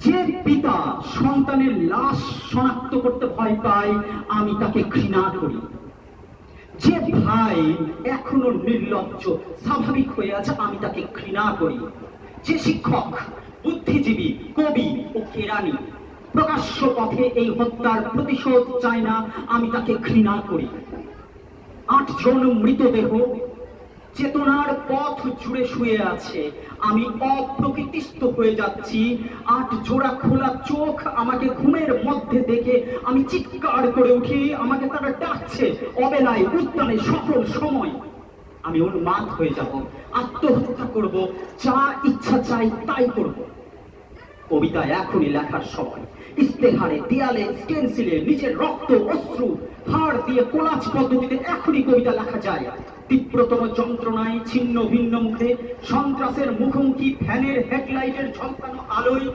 যে পিতা সন্তানের লাশ শনাক্ত করতে ভয় পায় আমি তাকে ঘৃণা করি। যে ভাই এখনো নির্লজ্জ স্বাভাবিক হয়ে আছে আমি তাকে ঘৃণা করি। যে শিক্ষক, বুদ্ধিজীবী, কবি ও কেরানি প্রকাশ্য পথে এই হত্যার প্রতিশোধ চায় না আমি তাকে ঘৃণা করি। ৮ জন মৃতদেহ চেতনার পথ জুড়ে শুয়ে আছে, আমি অপ্রকৃতিস্থ হয়ে যাচ্ছি। ৮ জোড়া খোলা চোখ আমাকে ঘুমের মধ্যে দেখে আমি চিৎকার করে উঠি, আমাকে তারা ডাকছে অবেলায়, উদ্যানে, সকল সময়। আমি উন্মাদ হয়ে যাব, আত্মহত্যা করব, যা ইচ্ছা চাই তাই করব। কবিতা এখনই লেখার সময়। ইস্তেহারে, দেয়ালে, স্টেনসিলে নিজের রক্ত, অশ্রু, হাড় দিয়ে কোলাজ পদ্ধতিতে এখনই কবিতা লেখা যায়। তীব্রতম যন্ত্রণায় ছিন্ন ভিন্ন মুখে, সন্ত্রাসের মুখোমুখি, ফ্যানের হেডলাইটের ঝলসানো আলোয়